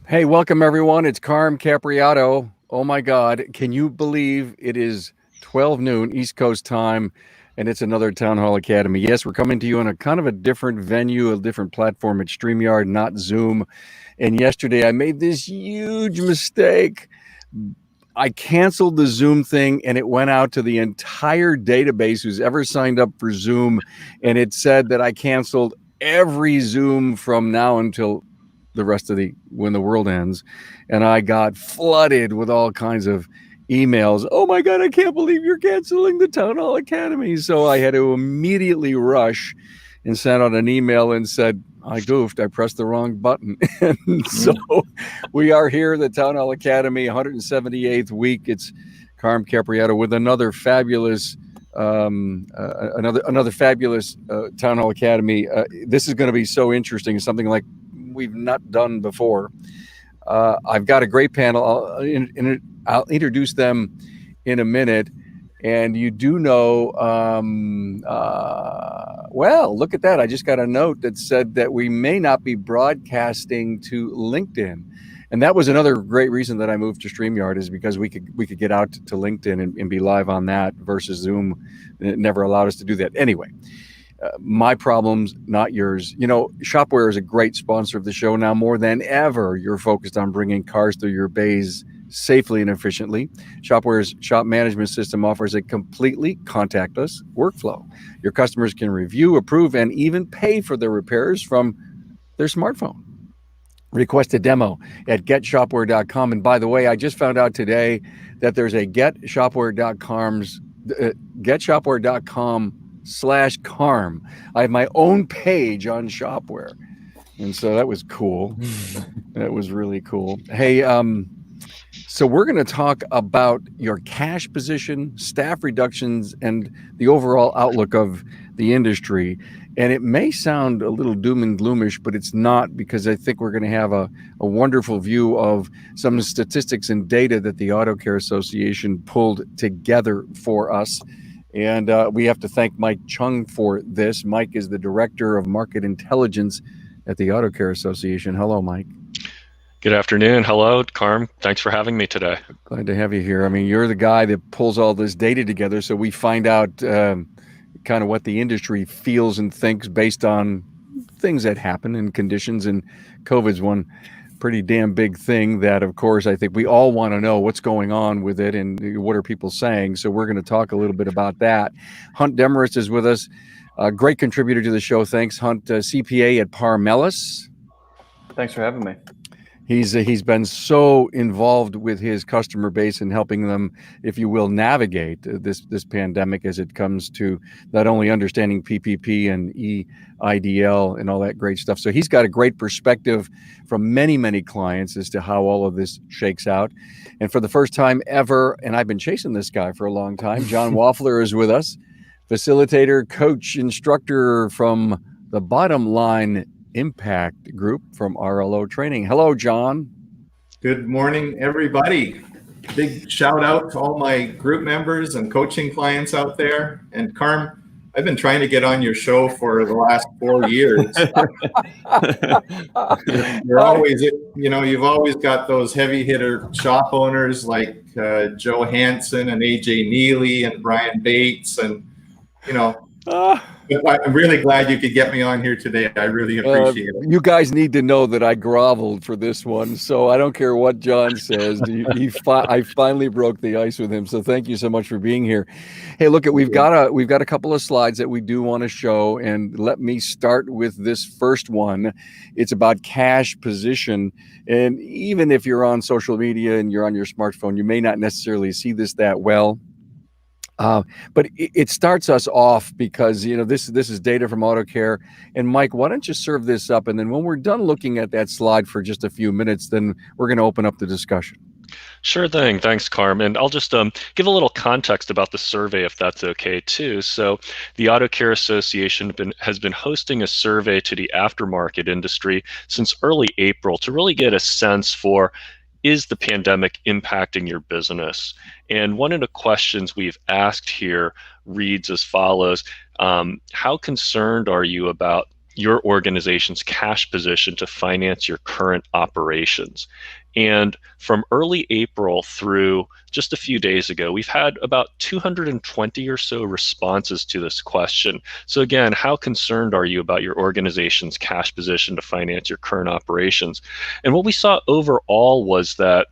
Hey, welcome everyone. It's Carm Capriato. Oh my God, can you believe it is 12 noon East Coast time and it's another Town Hall Academy? Yes, we're coming to you on a kind of a different venue, a different platform at StreamYard, not Zoom. And yesterday I made this huge mistake. I canceled the Zoom thing and it went out to the entire database who's ever signed up for Zoom. And it said that I canceled every Zoom from now until the rest of when the world ends. And I got flooded with all kinds of emails. Oh my God, I can't believe you're canceling the Town Hall Academy. So I had to immediately rush and sent out an email and said, I goofed, I pressed the wrong button. And so we are here, the Town Hall Academy, 178th week. It's Carm Capriato with another fabulous another fabulous Town Hall Academy. This is going to be so interesting, something like we've not done before. I've got a great panel. I'll introduce them in a minute. And you do know, well, look at that. I just got a note that said that we may not be broadcasting to LinkedIn. And that was another great reason that I moved to StreamYard, is because we could get out to LinkedIn and be live on that versus Zoom. It never allowed us to do that. Anyway, my problems, not yours. You know, Shopware is a great sponsor of the show now. More than ever, you're focused on bringing cars through your bays safely and efficiently. Shopware's shop management system offers a completely contactless workflow. Your customers can review, approve, and even pay for their repairs from their smartphone. Request a demo at getshopware.com. And by the way, I just found out today that there's a getshopware.com/Carm. I have my own page on Shopware. And so that was cool. That was really cool. Hey, so we're going to talk about your cash position, staff reductions, and the overall outlook of the industry. And it may sound a little doom and gloomish, but it's not, because I think we're going to have a wonderful view of some statistics and data that the Auto Care Association pulled together for us. And we have to thank Mike Chung for this. Mike is the Director of Market Intelligence at the Auto Care Association. Hello, Mike. Good afternoon. Hello, Carm. Thanks for having me today. Glad to have you here. I mean, you're the guy that pulls all this data together, so we find out kind of what the industry feels and thinks based on things that happen and conditions. And COVID's one pretty damn big thing that, of course, I think we all want to know what's going on with it and what are people saying. So we're going to talk a little bit about that. Hunt Demarest is with us, a great contributor to the show. Thanks, Hunt. CPA at Parmelis. Thanks for having me. He's been so involved with his customer base and helping them, if you will, navigate this pandemic as it comes to not only understanding PPP and EIDL and all that great stuff. So he's got a great perspective from many clients as to how all of this shakes out. And for the first time ever, and I've been chasing this guy for a long time, John Waffler is with us, facilitator, coach, instructor from the Bottom Line Impact Group from RLO Training. Hello, John. Good morning, everybody. Big shout out to all my group members and coaching clients out there. And Carm, I've been trying to get on your show for the last 4 years. You're always, you've always got those heavy hitter shop owners like Joe Hansen and AJ Neely and Brian Bates, and I'm really glad you could get me on here today. I really appreciate it. You guys need to know that I groveled for this one, so I don't care what John says. I finally broke the ice with him, so thank you so much for being here. Hey, look, we've got a couple of slides that we do want to show, and let me start with this first one. It's about cash position, and even if you're on social media and you're on your smartphone, you may not necessarily see this that well. But it starts us off because, this is data from Auto Care. And Mike, why don't you serve this up? And then when we're done looking at that slide for just a few minutes, then we're going to open up the discussion. Sure thing. Thanks, Carm. And I'll just give a little context about the survey, if that's okay, too. So, the Auto Care Association has been hosting a survey to the aftermarket industry since early April to really get a sense for, is the pandemic impacting your business? And one of the questions we've asked here reads as follows. How concerned are you about your organization's cash position to finance your current operations? And from early April through just a few days ago, we've had about 220 or so responses to this question. So again, how concerned are you about your organization's cash position to finance your current operations? And what we saw overall was that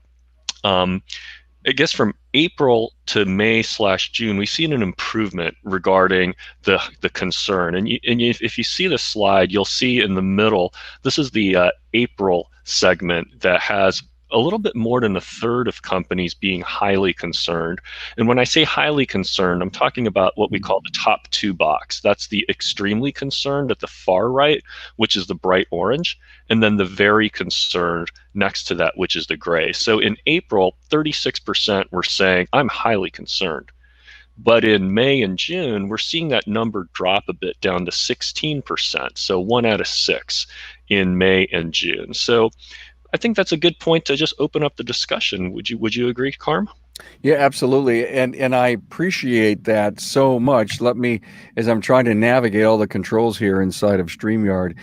I guess from April to May/June, we've seen an improvement regarding the concern. And if you see the slide, you'll see in the middle, this is the April segment that has a little bit more than a third of companies being highly concerned. And when I say highly concerned, I'm talking about what we call the top two box. That's the extremely concerned at the far right, which is the bright orange, and then the very concerned next to that, which is the gray. So in April, 36% were saying, I'm highly concerned. But in May and June, we're seeing that number drop a bit down to 16%. So 1 out of 6 in May and June. So I think that's a good point to just open up the discussion. Would you agree, Carm? Yeah, absolutely. And I appreciate that so much. Let me, as I'm trying to navigate all the controls here inside of StreamYard,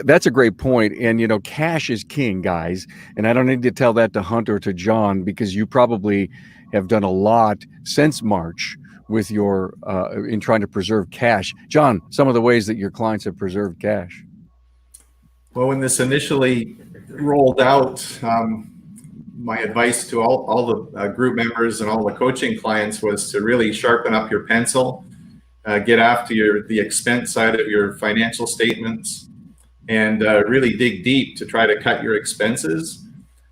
that's a great point. And, you know, cash is king, guys. And I don't need to tell that to Hunt or to John, because you probably have done a lot since March with your, in trying to preserve cash. John, some of the ways that your clients have preserved cash. Well, when this initially rolled out, my advice to all the group members and all the coaching clients was to really sharpen up your pencil, get after the expense side of your financial statements, and really dig deep to try to cut your expenses.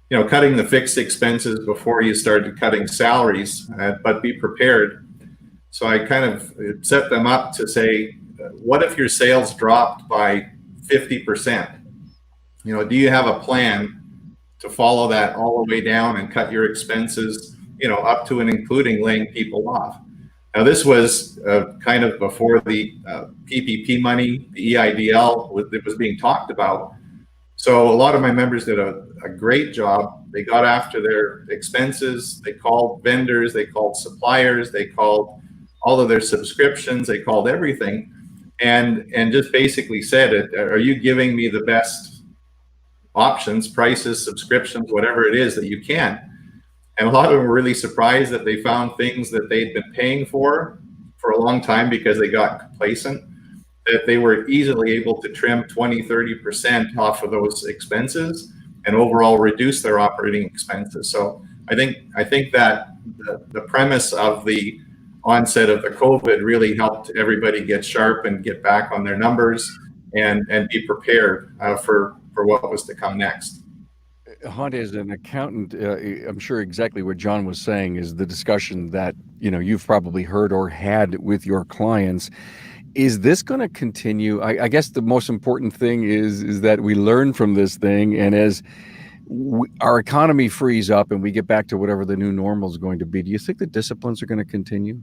You know, cutting the fixed expenses before you started cutting salaries, but be prepared. So I kind of set them up to say, what if your sales dropped by 50%? You know, do you have a plan to follow that all the way down and cut your expenses, you know, up to and including laying people off? Now, this was kind of before the PPP money, the EIDL, that was being talked about. So a lot of my members did a great job. They got after their expenses. They called vendors, they called suppliers, they called all of their subscriptions, they called everything, and just basically said, are you giving me the best options, prices, subscriptions, whatever it is that you can? And a lot of them were really surprised that they found things that they'd been paying for a long time because they got complacent, that they were easily able to trim 20-30% off of those expenses and overall reduce their operating expenses. So I think that the premise of the onset of the COVID really helped everybody get sharp and get back on their numbers and be prepared for what was to come next. Hunt, as an accountant, I'm sure exactly what John was saying is the discussion that, you know, you've probably heard or had with your clients. Is this going to continue? I guess the most important thing is that we learn from this thing, and as our economy frees up and we get back to whatever the new normal is going to be, do you think the disciplines are going to continue?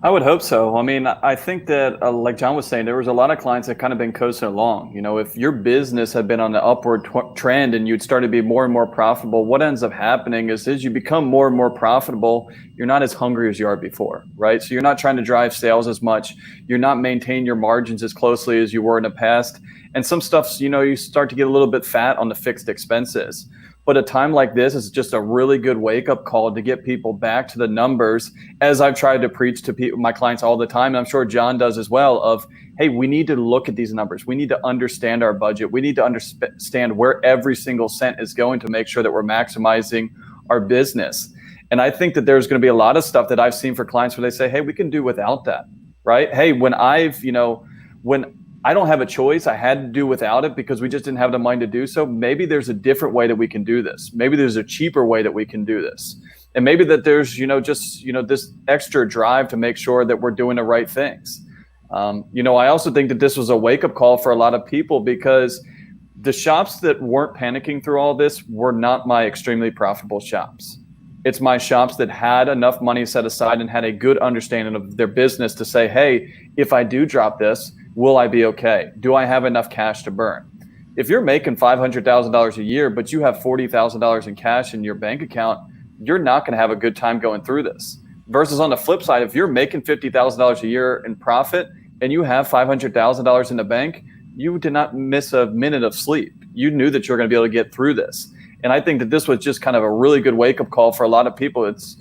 I would hope so. I mean, I think that, like John was saying, there was a lot of clients that kind of been coasting along. You know, if your business had been on the upward trend and you'd start to be more and more profitable, what ends up happening is as you become more and more profitable, you're not as hungry as you are before, right? So you're not trying to drive sales as much. You're not maintaining your margins as closely as you were in the past. And some stuff, you know, you start to get a little bit fat on the fixed expenses. But a time like this is just a really good wake-up call to get people back to the numbers, as I've tried to preach to my clients all the time, and I'm sure John does as well, of, hey, we need to look at these numbers. We need to understand our budget. We need to understand where every single cent is going to make sure that we're maximizing our business. And I think that there's going to be a lot of stuff that I've seen for clients where they say, hey, we can do without that, right? Hey, when I don't have a choice, I had to do without it because we just didn't have the money to do so. Maybe there's a different way that we can do this. Maybe there's a cheaper way that we can do this. And maybe that there's, this extra drive to make sure that we're doing the right things. I also think that this was a wake-up call for a lot of people because the shops that weren't panicking through all this were not my extremely profitable shops. It's my shops that had enough money set aside and had a good understanding of their business to say, hey, if I do drop this, will I be okay? Do I have enough cash to burn? If you're making $500,000 a year, but you have $40,000 in cash in your bank account, you're not going to have a good time going through this. Versus on the flip side, if you're making $50,000 a year in profit and you have $500,000 in the bank, you did not miss a minute of sleep. You knew that you were going to be able to get through this. And I think that this was just kind of a really good wake-up call for a lot of people. It's,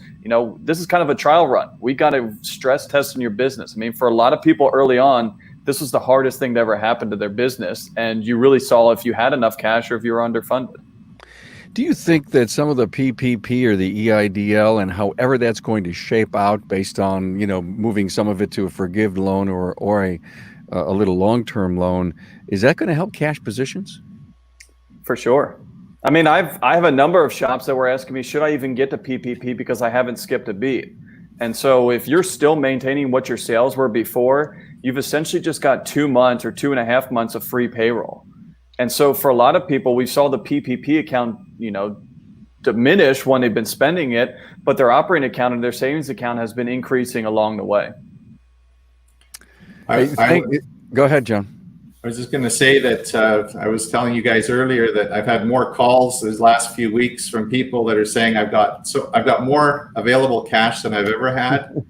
this is kind of a trial run. We got to stress test in your business. I mean, for a lot of people early on, this was the hardest thing to ever happen to their business. And you really saw if you had enough cash or if you were underfunded. Do you think that some of the PPP or the EIDL and however that's going to shape out based on, moving some of it to a forgive loan or a little long-term loan, is that going to help cash positions? For sure. I mean, I have a number of shops that were asking me, should I even get to PPP because I haven't skipped a beat? And so if you're still maintaining what your sales were before, you've essentially just got 2 months or 2.5 months of free payroll. And so for a lot of people, we saw the PPP account, diminish when they've been spending it, but their operating account and their savings account has been increasing along the way. Go ahead, John. I was just going to say that I was telling you guys earlier that I've had more calls these last few weeks from people that are saying I've got more available cash than I've ever had.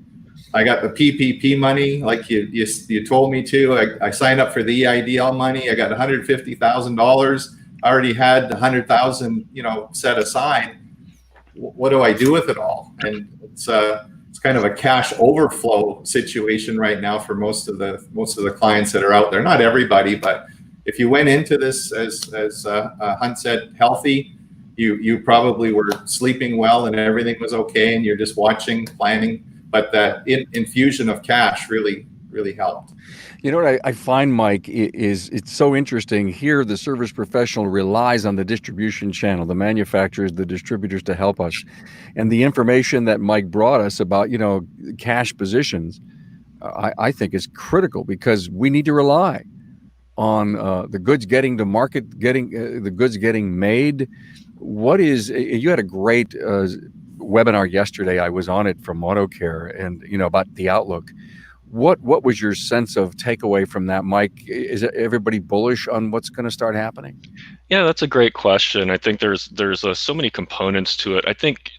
I got the PPP money, like you told me to. I signed up for the EIDL money. I got $150,000. I already had $100,000, set aside. What do I do with it all? And it's kind of a cash overflow situation right now for most of the clients that are out there. Not everybody, but if you went into this as Hunt said, healthy, you probably were sleeping well and everything was okay, and you're just watching, planning. But that infusion of cash really helped. You know what I find, Mike, is it's so interesting. Here, the service professional relies on the distribution channel, the manufacturers, the distributors to help us. And the information that Mike brought us about, cash positions, I think is critical because we need to rely on the goods getting to market, the goods getting made. You had a great webinar yesterday. I was on it from AutoCare and, about the outlook. What was your sense of takeaway from that, Mike? Is everybody bullish on what's going to start happening? Yeah, that's a great question. I think there's so many components to it. I think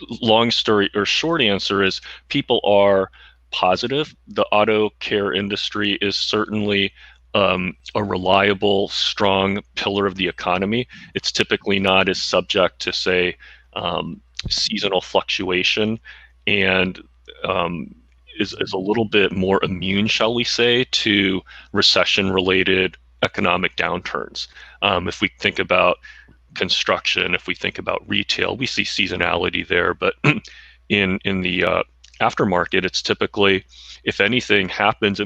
short answer is people are positive. The auto care industry is certainly a reliable, strong pillar of the economy. It's typically not as subject to, say, seasonal fluctuation, and is a little bit more immune, shall we say, to recession-related economic downturns. If we think about construction, if we think about retail, we see seasonality there. But in the aftermarket, it's typically, if anything happens, you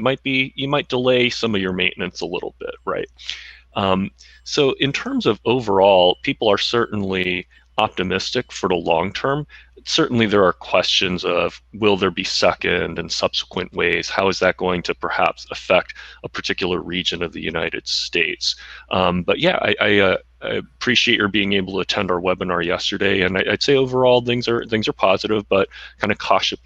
might delay some of your maintenance a little bit, right? So in terms of overall, people are certainly optimistic for the long term. Certainly there are questions of, will there be second and subsequent waves? How is that going to perhaps affect a particular region of the United States? But yeah, I appreciate your being able to attend our webinar yesterday, and I'd say overall things are positive, but kind of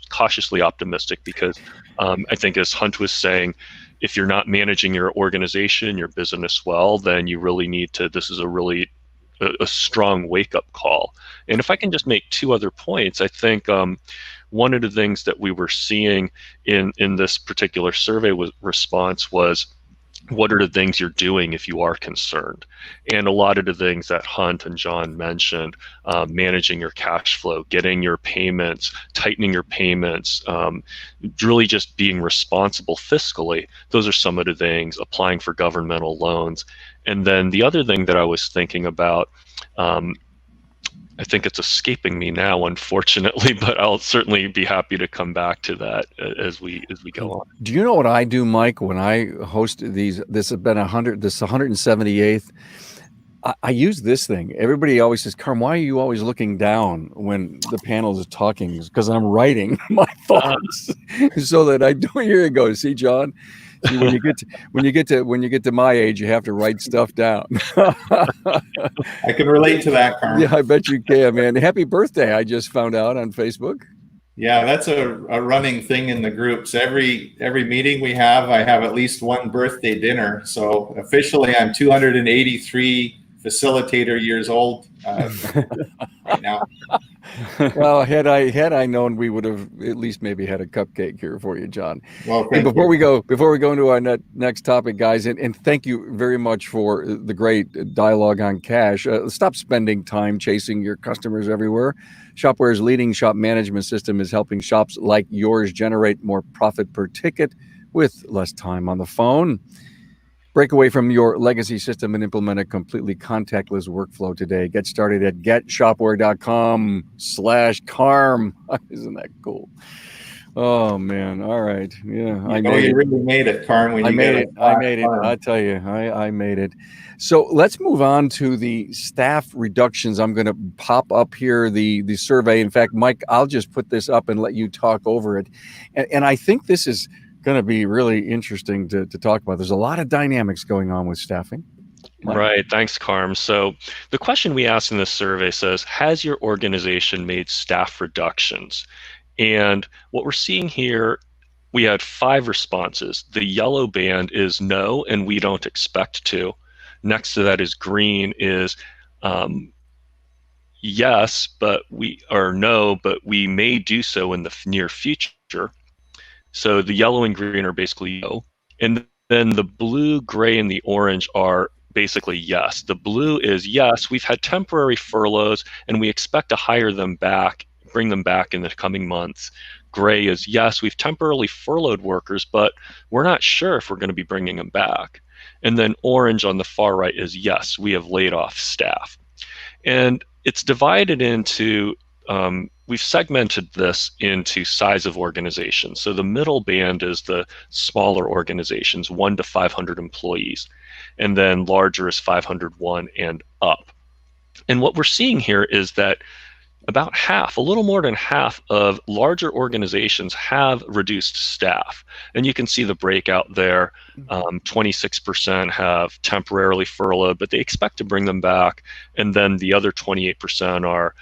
cautiously optimistic because I think, as Hunt was saying, if you're not managing your organization, your business well, then you really need to. This is a strong wake-up call. And if I can just make two other points, I think one of the things that we were seeing in this particular survey response was, what are the things you're doing if you are concerned? And a lot of the things that Hunt and John mentioned, managing your cash flow, getting your payments, tightening your payments, really just being responsible fiscally. Those are some of the things, applying for governmental loans. And then the other thing that I was thinking about, I think it's escaping me now, unfortunately, but I'll certainly be happy to come back to that as we go on. Do you know what I do, Mike, when I host these? This has been 178th. I use this thing. Everybody always says, Carm, why are you always looking down when the panel is talking? Because I'm writing my thoughts so that I do. Here you go. See, John? See, when you get to my age, you have to write stuff down. I can relate to that, Carm. Yeah, I bet you can, man. Happy birthday! I just found out on Facebook. Yeah, that's a running thing in the groups. Every meeting we have, I have at least one birthday dinner. So officially, I'm 283 facilitator years old right now. Well, had I known, we would have at least maybe had a cupcake here for you, John. Well, Hey, before we go into our next topic, guys, and thank you very much for the great dialogue on cash. Stop spending time chasing your customers everywhere. Shopware's leading shop management system is helping shops like yours generate more profit per ticket with less time on the phone. Break away from your legacy system and implement a completely contactless workflow today. Get started at getshopware.com/Carm. Isn't that cool? Oh man! All right, yeah, you really made it, Carm. I made it. I tell you, I made it. So let's move on to the staff reductions. I'm going to pop up here the survey. In fact, Mike, I'll just put this up and let you talk over it. And I think this is going to be really interesting to talk about. There's a lot of dynamics going on with staffing. Right. Thanks, Carm. So the question we asked in this survey says, has your organization made staff reductions? And what we're seeing here, we had 5 responses. The yellow band is no, and we don't expect to. Next to that is green is yes, or no, but we may do so in the near future. So the yellow and green are basically no. And then the blue, gray, and the orange are basically yes. The blue is yes, we've had temporary furloughs and we expect to hire them back, bring them back in the coming months. Gray is yes, we've temporarily furloughed workers, but we're not sure if we're going to be bringing them back. And then orange on the far right is yes, we have laid off staff. And it's divided into we've segmented this into size of organizations. So the middle band is the smaller organizations, 1 to 500 employees, and then larger is 501 and up. And what we're seeing here is that about half, a little more than half of larger organizations have reduced staff. And you can see the breakout there. 26% have temporarily furloughed, but they expect to bring them back. And then the other 28% are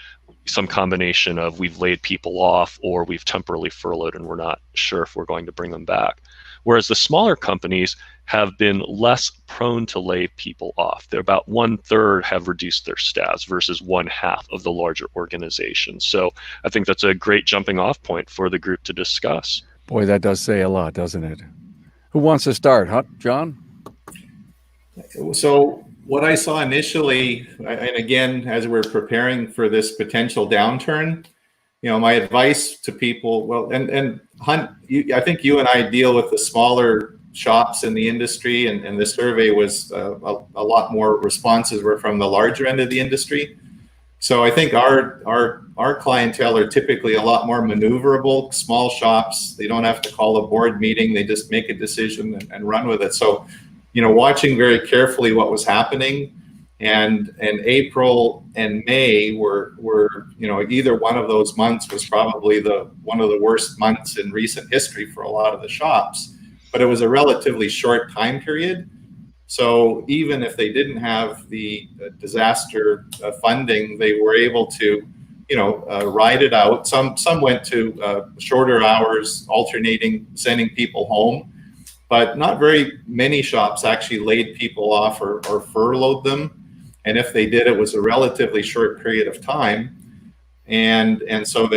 some combination of we've laid people off or we've temporarily furloughed and we're not sure if we're going to bring them back. Whereas the smaller companies have been less prone to lay people off. They're about 1/3 have reduced their staffs versus 1/2 of the larger organizations. So I think that's a great jumping off point for the group to discuss. Boy, that does say a lot, doesn't it? Who wants to start, huh, John? So what I saw initially, and again, as we're preparing for this potential downturn, my advice to people, well, and Hunt, I think you and I deal with the smaller shops in the industry, and the survey was a lot more responses were from the larger end of the industry. So I think our clientele are typically a lot more maneuverable. Small shops, they don't have to call a board meeting; they just make a decision and run with it. So, watching very carefully what was happening, and April and May were either one of those months was probably one of the worst months in recent history for a lot of the shops. But it was a relatively short time period. So even if they didn't have the disaster funding, they were able to, ride it out. Some went to shorter hours, alternating, sending people home, but not very many shops actually laid people off or furloughed them. And if they did, it was a relatively short period of time. And so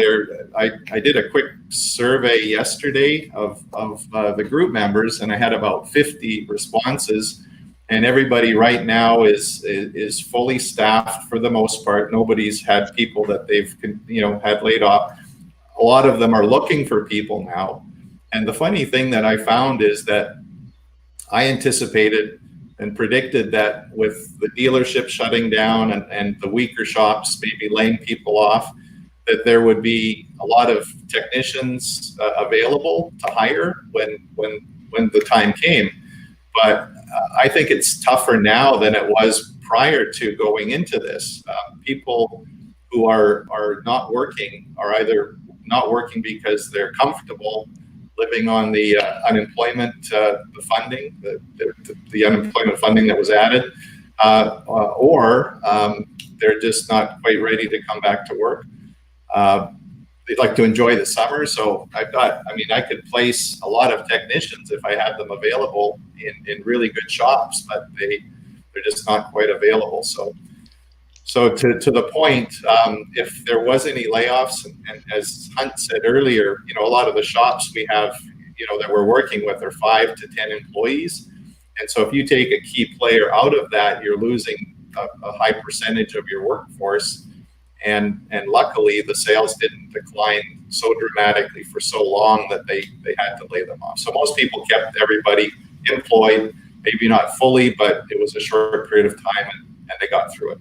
I did a quick survey yesterday of the group members, and I had about 50 responses. And everybody right now is fully staffed for the most part. Nobody's had people that they've had laid off. A lot of them are looking for people now. And the funny thing that I found is that I anticipated and predicted that with the dealership shutting down and the weaker shops maybe laying people off, that there would be a lot of technicians available to hire when the time came. But I think it's tougher now than it was prior to going into this. People who are not working are either not working because they're comfortable, living on the unemployment, the funding, the unemployment funding that was added, or they're just not quite ready to come back to work. They'd like to enjoy the summer. So I could place a lot of technicians if I had them available in really good shops, but they're just not quite available. So to the point, if there was any layoffs, and as Hunt said earlier, a lot of the shops we have, that we're working with are 5 to 10 employees. And so if you take a key player out of that, you're losing a high percentage of your workforce. And luckily the sales didn't decline so dramatically for so long that they had to lay them off. So most people kept everybody employed, maybe not fully, but it was a short period of time and they got through it.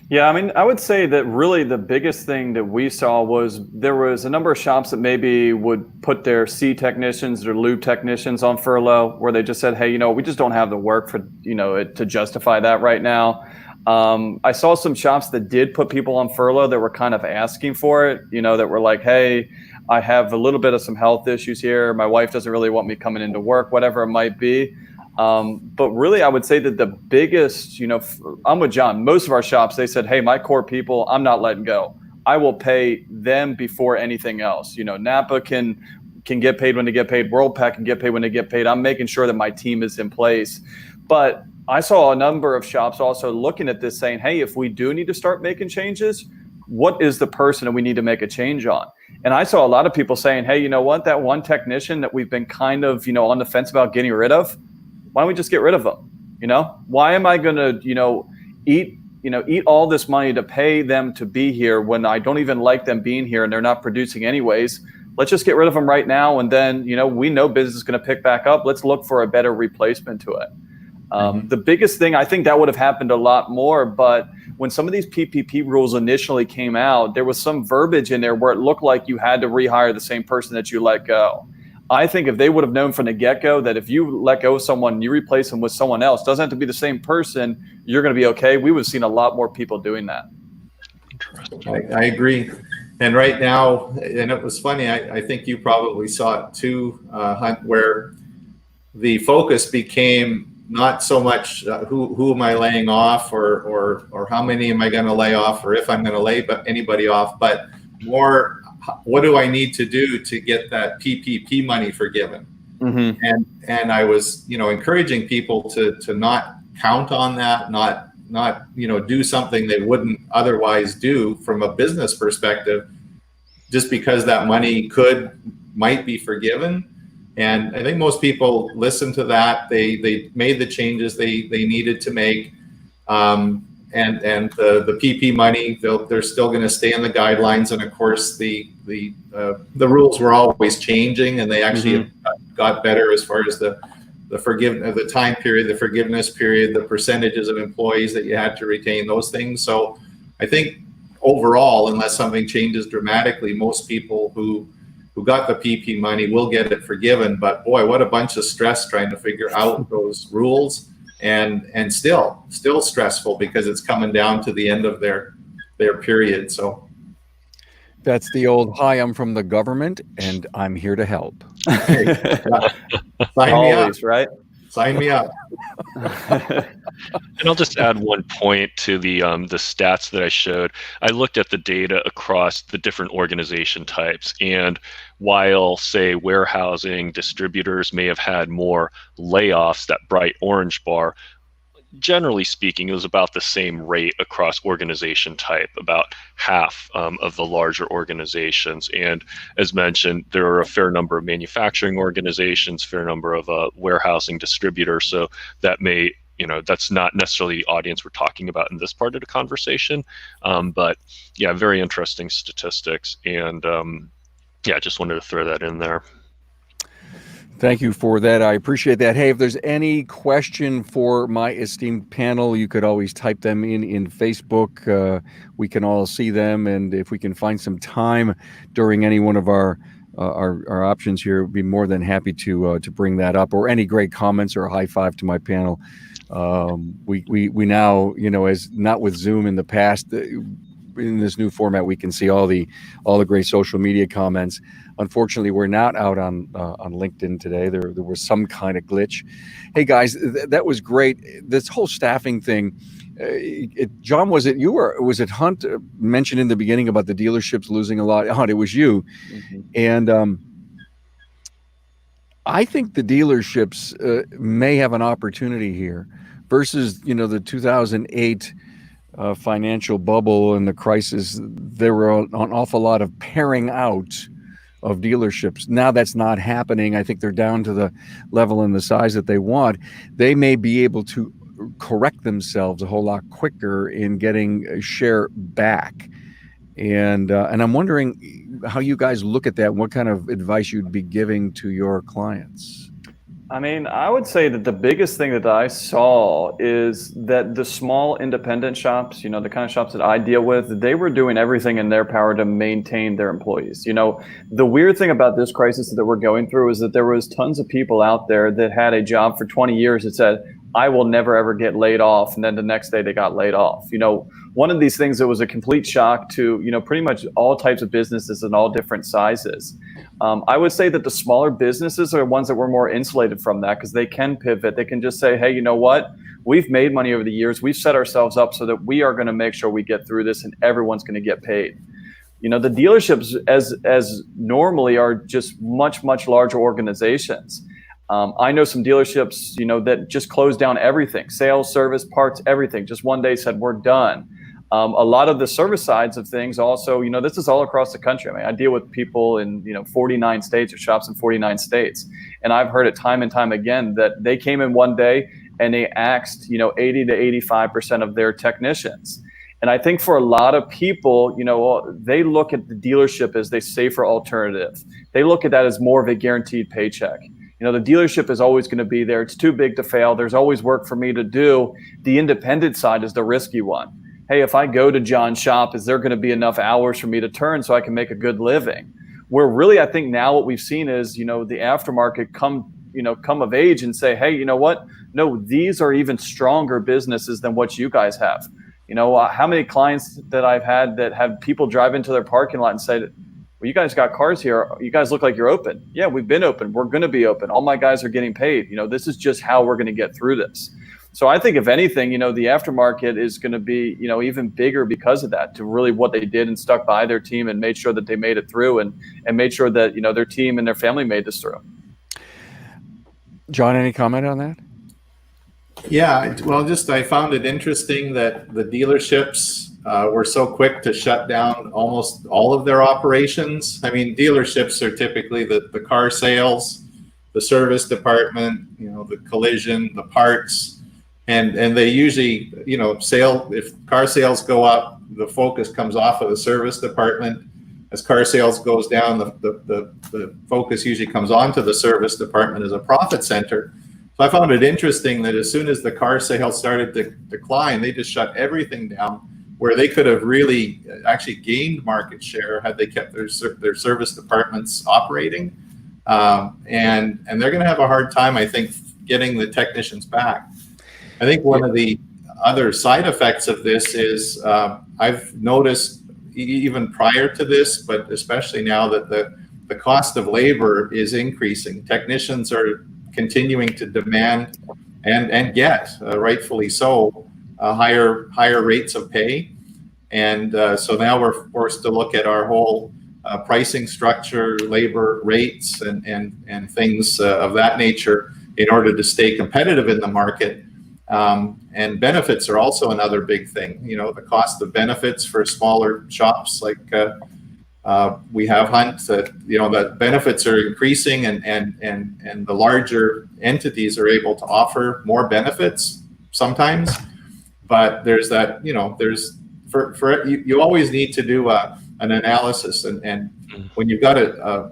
Yeah, I would say that really the biggest thing that we saw was there was a number of shops that maybe would put their C technicians, their lube technicians on furlough, where they just said, hey, we just don't have the work for, to justify that right now. I saw some shops that did put people on furlough that were kind of asking for it, that were like, hey, I have a little bit of some health issues here. My wife doesn't really want me coming into work, whatever it might be. But really, I would say that the biggest, I'm with John. Most of our shops, they said, hey, my core people, I'm not letting go. I will pay them before anything else. Napa can get paid when they get paid. WorldPac can get paid when they get paid. I'm making sure that my team is in place. But I saw a number of shops also looking at this saying, hey, if we do need to start making changes, what is the person that we need to make a change on? And I saw a lot of people saying, hey, you know what, that one technician that we've been kind of, on the fence about getting rid of, why don't we just get rid of them? Why am I going to, eat all this money to pay them to be here when I don't even like them being here and they're not producing anyways? Let's just get rid of them right now. And then, we know business is going to pick back up. Let's look for a better replacement to it. The biggest thing, I think that would have happened a lot more, but when some of these PPP rules initially came out, there was some verbiage in there where it looked like you had to rehire the same person that you let go. I think if they would have known from the get-go that if you let go of someone, you replace them with someone else, doesn't have to be the same person, you're going to be okay. We would have seen a lot more people doing that. I agree. And right now, and it was funny, I think you probably saw it too, Hunt, where the focus became not so much who am I laying off or how many am I going to lay off or if I'm going to lay anybody off, but more what do I need to do to get that PPP money forgiven? Mm-hmm. And I was encouraging people to not count on that, not do something they wouldn't otherwise do from a business perspective, just because that money might be forgiven. And I think most people listened to that. They made the changes they needed to make. And the PP money, they're still going to stay in the guidelines. And of course, the rules were always changing, and they actually got better as far as the time period, the forgiveness period, the percentages of employees that you had to retain, those things. So I think overall, unless something changes dramatically, most people who got the PP money will get it forgiven. But boy, what a bunch of stress trying to figure out those rules, and still stressful because it's coming down to the end of their period. So that's the old, hi, I'm from the government and I'm here to help. Hey, sign me up, right? Sign me up. And I'll just add one point to the stats that I showed. I looked at the data across the different organization types, and while, say, warehousing distributors may have had more layoffs, that bright orange bar, generally speaking, it was about the same rate across organization type, about half of the larger organizations. And as mentioned, there are a fair number of manufacturing organizations, fair number of warehousing distributors. So that may, that's not necessarily the audience we're talking about in this part of the conversation. But yeah, very interesting statistics. And yeah, just wanted to throw that in there. Thank you for that. I appreciate that. Hey, if there's any question for my esteemed panel, you could always type them in Facebook. We can all see them, and if we can find some time during any one of our options here, we'd be more than happy to bring that up, or any great comments or a high five to my panel. We now, as not with Zoom in the past, in this new format, we can see all the great social media comments. Unfortunately, we're not out on LinkedIn today. There was some kind of glitch. Hey guys, that was great. This whole staffing thing. John, was it Hunt mentioned in the beginning about the dealerships losing a lot? Hunt, it was you. Mm-hmm. And I think the dealerships may have an opportunity here versus, the 2008 financial bubble and the crisis. There were an awful lot of paring out of dealerships. Now that's not happening. I think they're down to the level and the size that they want. They may be able to correct themselves a whole lot quicker in getting a share back. And I'm wondering how you guys look at that and what kind of advice you'd be giving to your clients. I mean, I would say that the biggest thing that I saw is that the small independent shops, the kind of shops that I deal with, they were doing everything in their power to maintain their employees. The weird thing about this crisis that we're going through is that there was tons of people out there that had a job for 20 years that said, I will never, ever get laid off. And then the next day they got laid off. One of these things that was a complete shock to, pretty much all types of businesses and all different sizes. I would say that the smaller businesses are the ones that were more insulated from that because they can pivot. They can just say, hey, you know what? We've made money over the years. We've set ourselves up so that we are going to make sure we get through this and everyone's going to get paid. The dealerships as normally are just much, much larger organizations. I know some dealerships, that just closed down everything, sales, service, parts, everything. Just one day said, we're done. A lot of the service sides of things also, this is all across the country. I mean, I deal with people in, 49 states or shops in 49 states. And I've heard it time and time again that they came in one day and they axed, 80 to 85% of their technicians. And I think for a lot of people, they look at the dealership as a safer alternative. They look at that as more of a guaranteed paycheck. The dealership is always going to be there. It's too big to fail. There's always work for me to do. The independent side is the risky one. Hey, if I go to John's shop, is there going to be enough hours for me to turn so I can make a good living? Where really, I think now what we've seen is, the aftermarket come of age and say, hey, you know what? No, these are even stronger businesses than what you guys have. How many clients that I've had that have people drive into their parking lot and say, well, you guys got cars here. You guys look like you're open. Yeah, we've been open. We're going to be open. All my guys are getting paid. This is just how we're going to get through this. So I think if anything, the aftermarket is going to be, even bigger because of that, to really what they did and stuck by their team and made sure that they made it through and made sure that, their team and their family made this through. John, any comment on that? Yeah, well, I found it interesting that the dealerships were so quick to shut down almost all of their operations. I mean, dealerships are typically the car sales, the service department, the collision, the parts, and they usually, if car sales go up, the focus comes off of the service department. As car sales goes down, the focus usually comes onto the service department as a profit center. So I found it interesting that as soon as the car sales started to decline, they just shut everything down, where they could have really actually gained market share had they kept their service departments operating. And they're going to have a hard time, I think, getting the technicians back. I think one of the other side effects of this is I've noticed even prior to this, but especially now that the cost of labor is increasing. Technicians are continuing to demand and get, rightfully so, higher rates of pay. And so now we're forced to look at our whole pricing structure, labor rates, and things of that nature in order to stay competitive in the market. And benefits are also another big thing. The cost of benefits for smaller shops like we have Hunt, that benefits are increasing, and the larger entities are able to offer more benefits sometimes. But there's that, you always need to do an analysis, and when you've got a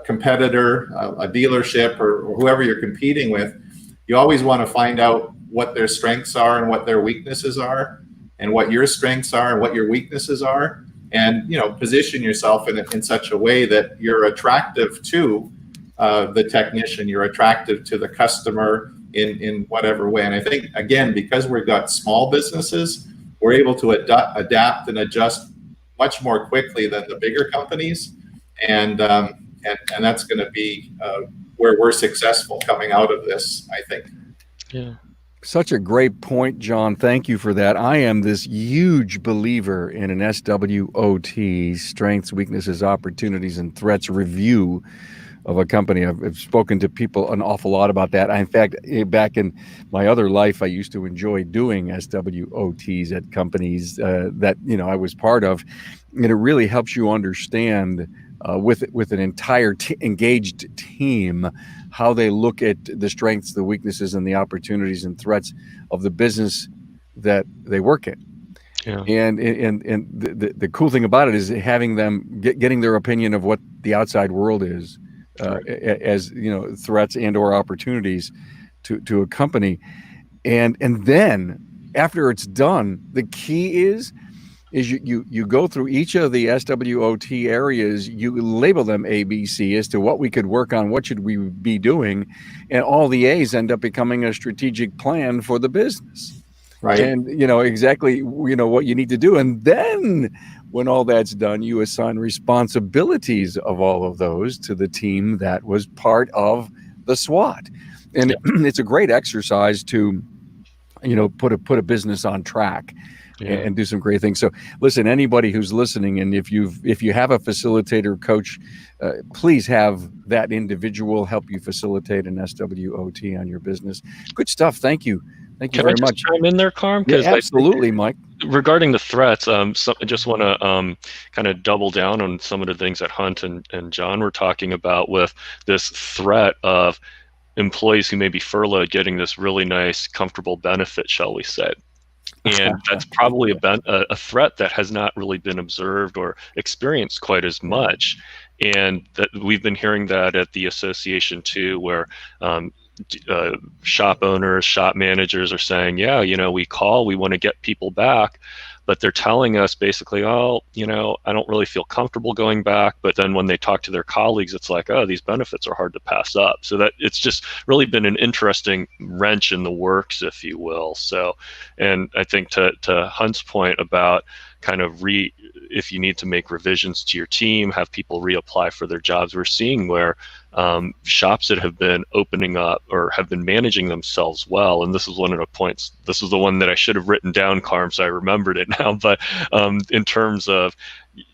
competitor, a dealership, or whoever you're competing with, you always want to find out what their strengths are and what their weaknesses are, and what your strengths are and what your weaknesses are, and position yourself in such a way that you're attractive to the technician, you're attractive to the customer in whatever way. And I think, again, because we've got small businesses, we're able to adapt and adjust much more quickly than the bigger companies, and that's going to be where we're successful coming out of this, I think. Yeah. Such a great point, John. Thank you for that. I am this huge believer in an SWOT, strengths, weaknesses, opportunities, and threats review of a company. I've spoken to people an awful lot about that. In fact, back in my other life, I used to enjoy doing SWOTs at companies that I was part of, and it really helps you understand with an entire engaged team how they look at the strengths, the weaknesses, and the opportunities and threats of the business that they work in. Yeah. And the cool thing about it is having them getting their opinion of what the outside world is. As threats and or opportunities to a company, and then after it's done, the key is you go through each of the SWOT areas, you label them A, B, C as to what we could work on, what should we be doing, and all the A's end up becoming a strategic plan for the business. Right. And exactly what you need to do, and then when all that's done, you assign responsibilities of all of those to the team that was part of the SWOT. And it's a great exercise to, put a business on track and do some great things. So listen, anybody who's listening, and if you have a facilitator coach, please have that individual help you facilitate an SWOT on your business. Good stuff. Thank you. Thank you very much. Can I chime in there, Carm? Yeah, absolutely, Mike. Regarding the threats, I just want to kind of double down on some of the things that Hunt and John were talking about with this threat of employees who may be furloughed getting this really nice, comfortable benefit, shall we say. And that's probably a threat that has not really been observed or experienced quite as much. And that we've been hearing that at the association too, where shop owners, shop managers are saying, we want to get people back, but they're telling us basically, I don't really feel comfortable going back. But then when they talk to their colleagues, it's like, these benefits are hard to pass up. So that it's just really been an interesting wrench in the works, if you will. So, and I think to Hunt's point about kind of if you need to make revisions to your team, have people reapply for their jobs, we're seeing where shops that have been opening up or have been managing themselves well, and this is one of the points, this is the one that I should have written down, Carm, so I remembered it now, but in terms of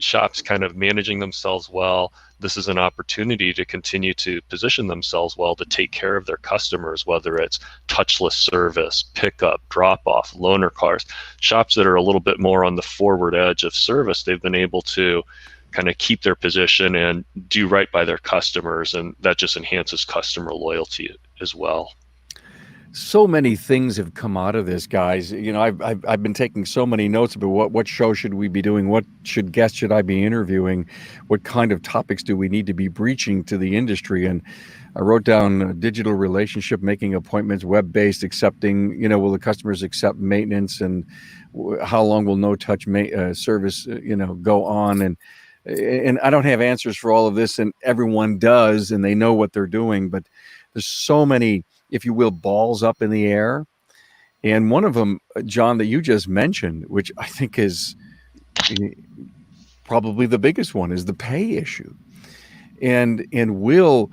shops kind of managing themselves well, this is an opportunity to continue to position themselves well to take care of their customers, whether it's touchless service, pickup, drop-off, loaner cars. Shops that are a little bit more on the forward edge of service, they've been able to kind of keep their position and do right by their customers, and that just enhances customer loyalty as well. So many things have come out of this, guys. I've been taking so many notes about what show should we be doing, what guests should I be interviewing, what kind of topics do we need to be breaching to the industry. And I wrote down digital relationship, making appointments, web-based, accepting, will the customers accept maintenance, and how long will no-touch service, go on. And I don't have answers for all of this, and everyone does, and they know what they're doing, but there's so many, if you will, balls up in the air. And one of them, John, that you just mentioned, which I think is probably the biggest one, is the pay issue. And will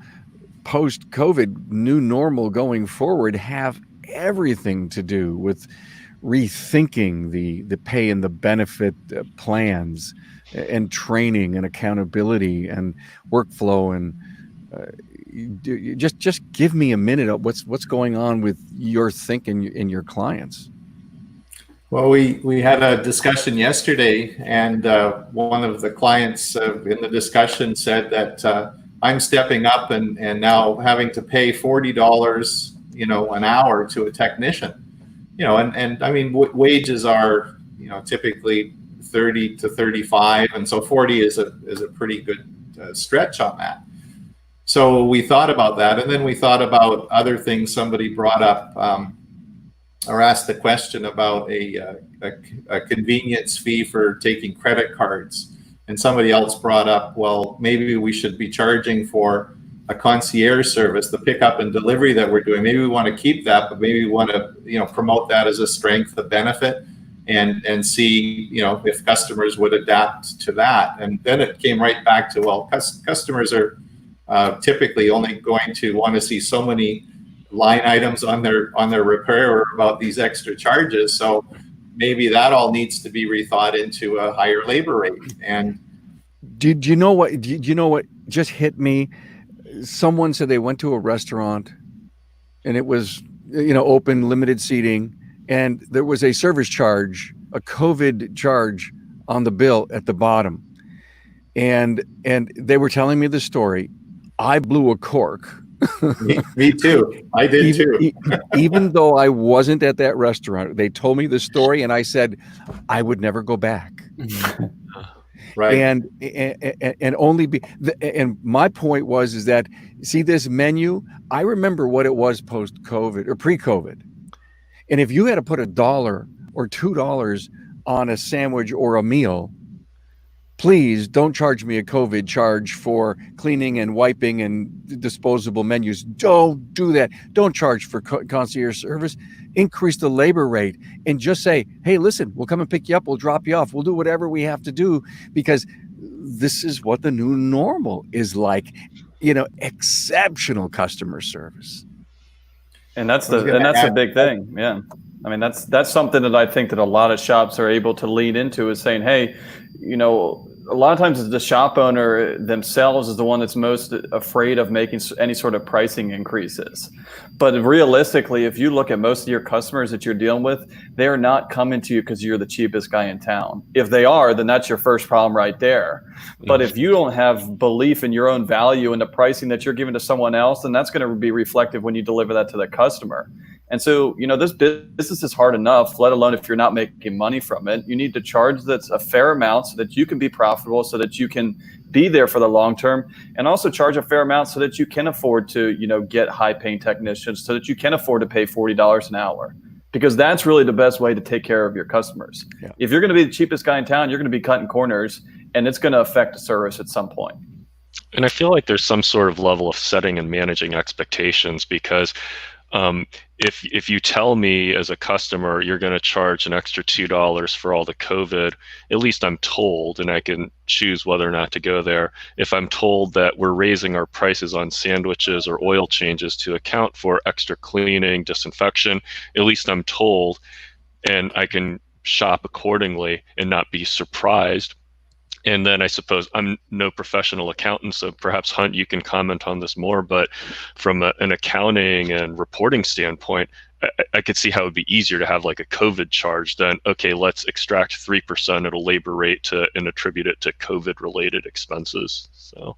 post-COVID new normal going forward have everything to do with rethinking the pay and the benefit plans and training and accountability and workflow, and just give me a minute of what's going on with your thinking in your clients. Well, we had a discussion yesterday, and one of the clients in the discussion said that I'm stepping up and now having to pay $40 an hour to a technician, and I mean wages are typically 30 to 35, and so 40 is a pretty good stretch on that. So we thought about that, and then we thought about other things. Somebody brought up or asked the question about a convenience fee for taking credit cards, and somebody else brought up, well, maybe we should be charging for a concierge service, the pickup and delivery that we're doing. Maybe we want to keep that, but maybe we want to promote that as a strength, a benefit. and see, if customers would adapt to that. And then it came right back to, well, customers are typically only going to want to see so many line items on their repair or about these extra charges. So maybe that all needs to be rethought into a higher labor rate. And Did you know what just hit me? Someone said they went to a restaurant and it was, open, limited seating, and there was a service charge, a COVID charge on the bill at the bottom. And they were telling me the story. I blew a cork. me too. I did too. Even though I wasn't at that restaurant, they told me the story and I said, I would never go back. Right. And only be, and my point is that, see this menu, I remember what it was post-COVID or pre-COVID. And if you had to put $1 or $2 on a sandwich or a meal, please don't charge me a COVID charge for cleaning and wiping and disposable menus. Don't do that. Don't charge for concierge service. Increase the labor rate and just say, hey, listen, we'll come and pick you up. We'll drop you off. We'll do whatever we have to do, because this is what the new normal is like, exceptional customer service. And that's the big thing. Yeah. I mean, that's something that I think that a lot of shops are able to lean into, is saying, hey, a lot of times the shop owner themselves is the one that's most afraid of making any sort of pricing increases. But realistically, if you look at most of your customers that you're dealing with, they're not coming to you because you're the cheapest guy in town. If they are, then that's your first problem right there. But if you don't have belief in your own value and the pricing that you're giving to someone else, then that's going to be reflective when you deliver that to the customer. And so, this business is hard enough, let alone if you're not making money from it. You need to charge that's a fair amount so that you can be profitable, so that you can be there for the long term, and also charge a fair amount so that you can afford to, get high paying technicians, so that you can afford to pay $40 an hour, because that's really the best way to take care of your customers. Yeah. If you're going to be the cheapest guy in town, you're going to be cutting corners, and it's going to affect the service at some point. And I feel like there's some sort of level of setting and managing expectations, because if you tell me as a customer you're going to charge an extra $2 for all the COVID, at least I'm told, and I can choose whether or not to go there. If I'm told that we're raising our prices on sandwiches or oil changes to account for extra cleaning, disinfection, at least I'm told, and I can shop accordingly and not be surprised. And then I suppose I'm no professional accountant, so perhaps Hunt, you can comment on this more, but from an accounting and reporting standpoint, I could see how it would be easier to have like a COVID charge than, okay, let's extract 3% at a labor rate and attribute it to COVID related expenses. So.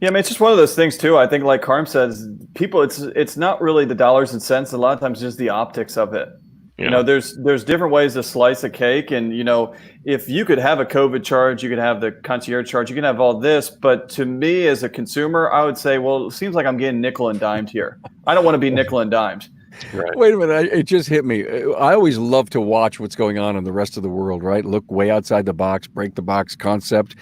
Yeah, I mean, it's just one of those things too. I think, like Carm says, people, it's not really the dollars and cents. A lot of times just the optics of it. Yeah. There's different ways to slice a cake, and if you could have a COVID charge, you could have the concierge charge, you can have all this. But to me, as a consumer, I would say, well, it seems like I'm getting nickel and dimed here. I don't want to be nickel and dimed. Right. Wait a minute, it just hit me. I always love to watch what's going on in the rest of the world, right? Look way outside the box, break the box concept.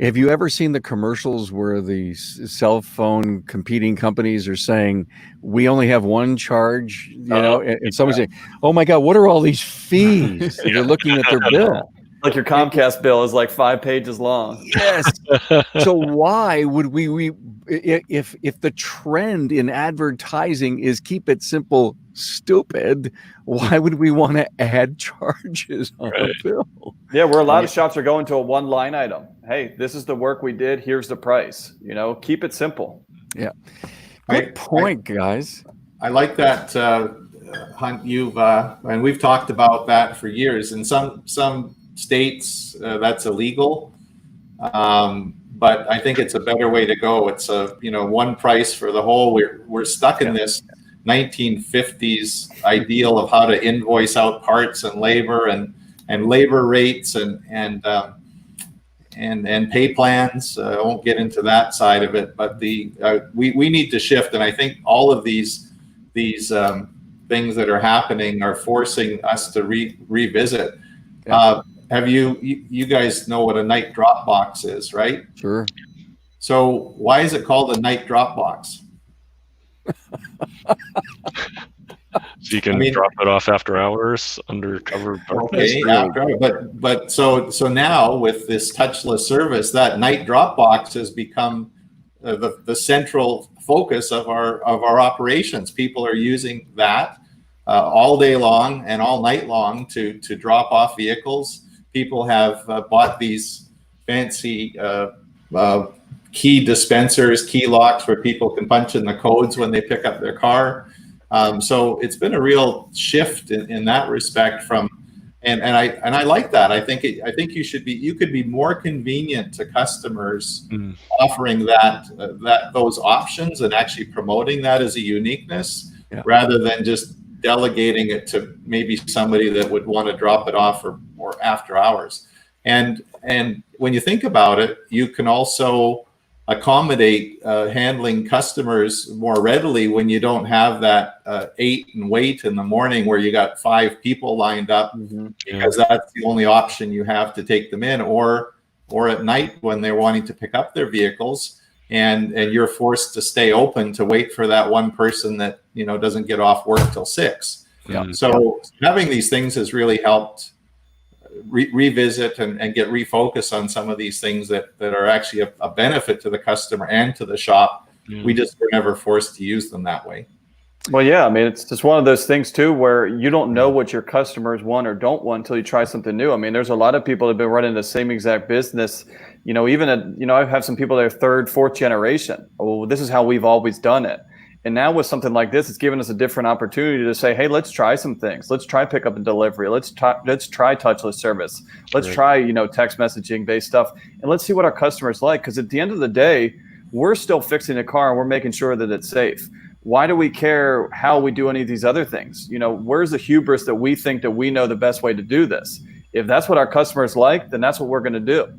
Have you ever seen the commercials where the cell phone competing companies are saying, we only have one charge, and someone's saying, oh my God, what are all these fees? And you're looking at their bill. Like your Comcast bill is like 5 pages long. Yes. So why would we if the trend in advertising is keep it simple, stupid, why would we want to add charges on a bill? Yeah, where a lot of shops are going to a one line item. Hey, this is the work we did. Here's the price. Keep it simple. Yeah. Good point, guys. I like that, Hunt. And we've talked about that for years. In some states, that's illegal. But I think it's a better way to go. It's one price for the whole. We're stuck in this 1950s ideal of how to invoice out parts and labor and labor rates and pay plans. I won't get into that side of it, but we need to shift. And I think all of these things that are happening are forcing us to revisit. Yeah. Have you guys know what a night drop box is, right? Sure. So why is it called a night drop box? So you can I mean, drop it off after hours under cover of darkness. okay, but so now with this touchless service, that night drop box has become the central focus of our operations. People are using that all day long and all night long to drop off vehicles. People have bought these fancy key dispensers, key locks, where people can punch in the codes when they pick up their car. So it's been a real shift in that respect and I like that. I think you could be more convenient to customers offering those options and actually promoting that as a uniqueness, rather than just delegating it to maybe somebody that would want to drop it off or after hours. And when you think about it, you can also accommodate handling customers more readily when you don't have that 8 and wait in the morning where you got 5 people lined up, because that's the only option you have to take them in, or at night when they're wanting to pick up their vehicles and you're forced to stay open to wait for that one person that doesn't get off work till 6. So having these things has really helped revisit and get refocused on some of these things that are actually a benefit to the customer and to the shop. We just were never forced to use them that way. Well, yeah, I mean, it's just one of those things too, where you don't know what your customers want or don't want until you try something new. I mean, there's a lot of people that have been running the same exact business, I have some people that are 3rd, 4th generation. Oh, this is how we've always done it. And now with something like this, it's given us a different opportunity to say, hey, let's try some things. Let's try pickup and delivery. Let's try touchless service. Let's try, text messaging based stuff. And let's see what our customers like. Because at the end of the day, we're still fixing a car and we're making sure that it's safe. Why do we care how we do any of these other things? Where's the hubris that we think that we know the best way to do this? If that's what our customers like, then that's what we're going to do.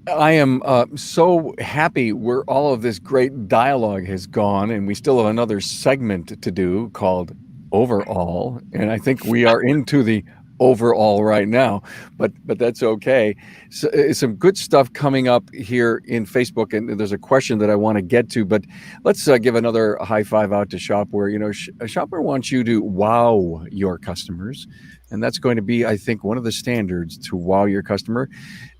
I am so happy where all of this great dialogue has gone, and we still have another segment to do called Overall, and I think we are into the overall right now, but that's okay. So some good stuff coming up here in Facebook, and there's a question that I want to get to, but let's give another high five out to Shopware. Shopware wants you to wow your customers, and that's going to be, I think, one of the standards to wow your customer.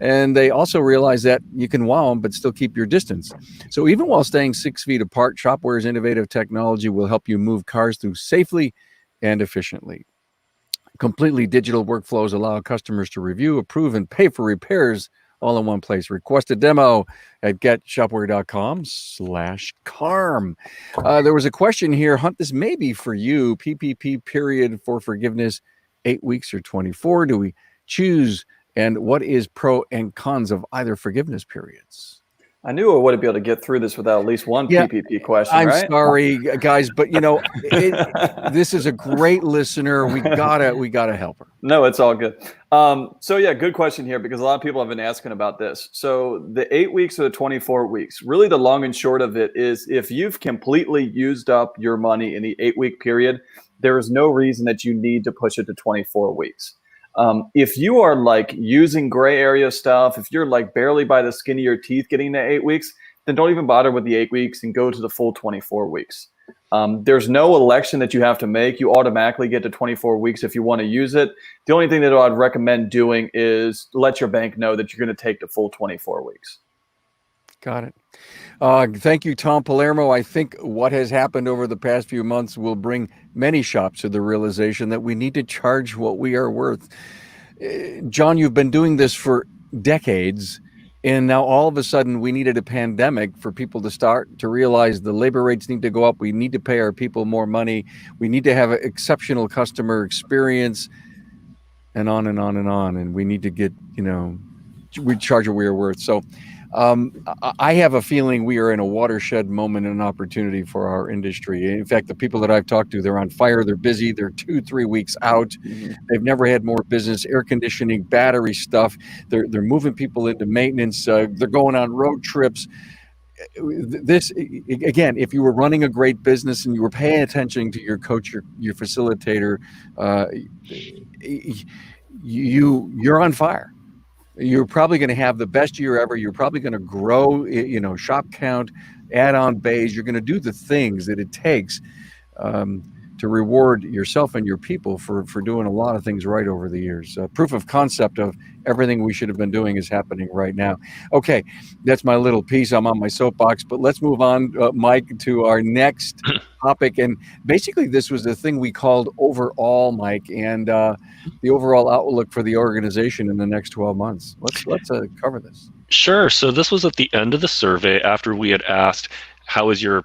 And they also realize that you can wow them, but still keep your distance. So even while staying 6 feet apart, Shopware's innovative technology will help you move cars through safely and efficiently. Completely digital workflows allow customers to review, approve, and pay for repairs all in one place. Request a demo at getshopware.com/carm. There was a question here, Hunt, this may be for you. PPP period for forgiveness, 8 weeks or 24. Do we choose? And what is pro and cons of either forgiveness periods? I knew I wouldn't be able to get through this without at least one PPP question. I'm right? sorry, guys, but this is a great listener. We gotta help her. No, it's all good. So yeah, good question here, because a lot of people have been asking about this. So the 8 weeks or the 24 weeks, really the long and short of it is, if you've completely used up your money in the 8 week period, there is no reason that you need to push it to 24 weeks. If you are like using gray area stuff, if you're like barely by the skin of your teeth getting to 8 weeks, then don't even bother with the 8 weeks and go to the full 24 weeks. There's no election that you have to make. You automatically get to 24 weeks if you want to use it. The only thing that I'd recommend doing is let your bank know that you're going to take the full 24 weeks. Got it. Thank you, Tom Palermo. I think what has happened over the past few months will bring many shops to the realization that we need to charge what we are worth. John, you've been doing this for decades, and now all of a sudden we needed a pandemic for people to start to realize the labor rates need to go up. We need to pay our people more money. We need to have an exceptional customer experience, and on and on and on. And we need to get, we charge what we are worth. So I have a feeling we are in a watershed moment and an opportunity for our industry. In fact, the people that I've talked to, they're on fire. They're busy. They're 2-3 weeks out. They've never had more business, air conditioning, battery stuff. They're moving people into maintenance. They're going on road trips. This, again, if you were running a great business and you were paying attention to your coach, your facilitator, you're on fire. You're probably going to have the best year ever. You're probably going to grow, shop count, add on bays. You're going to do the things that it takes to reward yourself and your people for doing a lot of things right over the years. Proof of concept of everything we should have been doing is happening right now. Okay, that's my little piece. I'm on my soapbox, but let's move on, Mike, to our next topic. And basically, this was the thing we called overall, Mike, and the overall outlook for the organization in the next 12 months. Let's cover this. Sure. So this was at the end of the survey after we had asked, how is your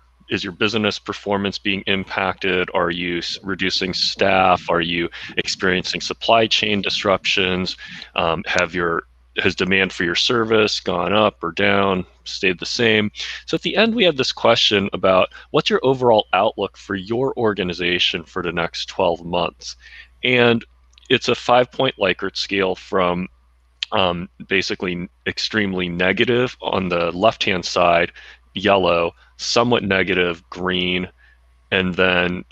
business performance being impacted? Are you reducing staff? Are you experiencing supply chain disruptions? Has demand for your service gone up or down, stayed the same? So at the end, we had this question about what's your overall outlook for your organization for the next 12 months? And it's a 5-point Likert scale from basically extremely negative on the left-hand side, yellow, somewhat negative, green, and then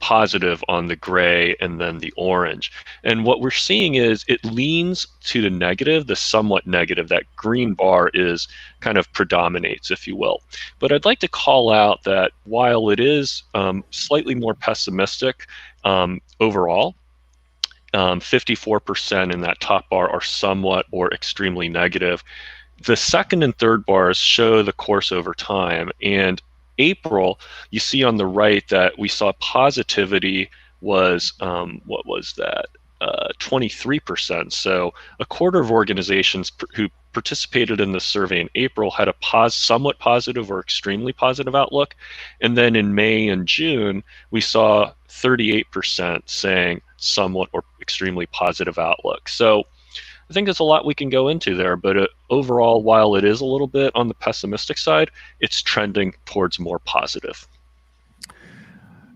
positive on the gray, and then the orange. And what we're seeing is it leans to the negative, the somewhat negative. That green bar is kind of predominates, if you will. But I'd like to call out that while it is slightly more pessimistic overall, 54% in that top bar are somewhat or extremely negative. The second and third bars show the course over time. And April, you see on the right that we saw positivity was, what was that? 23%. So a quarter of organizations who participated in the survey in April had a somewhat positive or extremely positive outlook. And then in May and June, we saw 38% saying somewhat or extremely positive outlook. So I think there's a lot we can go into there, but overall, while it is a little bit on the pessimistic side, it's trending towards more positive.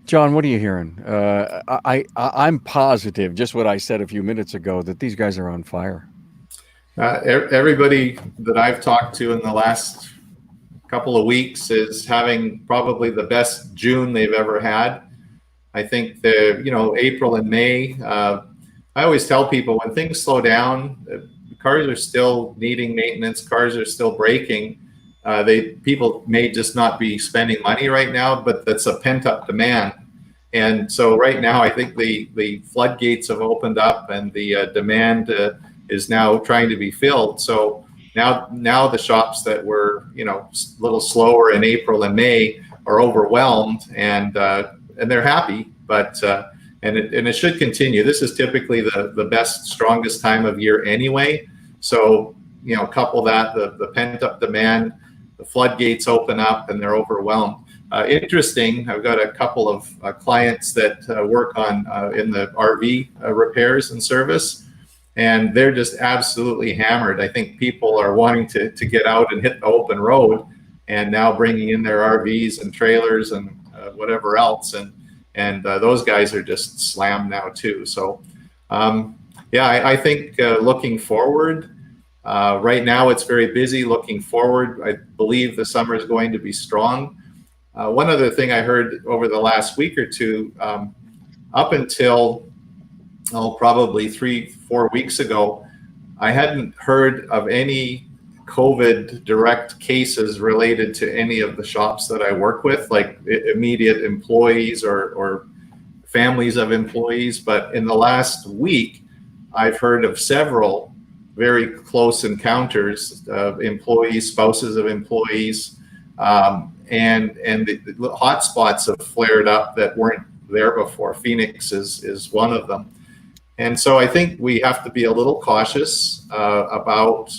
John, what are you hearing? I'm positive, just what I said a few minutes ago, that these guys are on fire. Everybody that I've talked to in the last couple of weeks is having probably the best June they've ever had. I think April and May, I always tell people when things slow down, cars are still needing maintenance, cars are still breaking. People may just not be spending money right now, but that's a pent-up demand. And so right now, I think the floodgates have opened up and the demand is now trying to be filled. So now the shops that were a little slower in April and May are overwhelmed, and they're happy, but and it should continue. This is typically the best, strongest time of year anyway. So couple that the pent-up demand, the floodgates open up, and they're overwhelmed. Interesting, I've got a couple of clients that work on in the RV repairs and service, and they're just absolutely hammered. I think people are wanting to get out and hit the open road, and now bringing in their RVs and trailers and whatever else, and those guys are just slammed now too. So I think looking forward, right now it's very busy. Looking forward, I believe the summer is going to be strong. One other thing I heard over the last week or two, up until probably 3-4 weeks ago, I hadn't heard of any COVID direct cases related to any of the shops that I work with, like immediate employees or families of employees. But in the last week, I've heard of several very close encounters of employees, spouses of employees, and the hot spots have flared up that weren't there before. Phoenix is one of them. And so I think we have to be a little cautious about,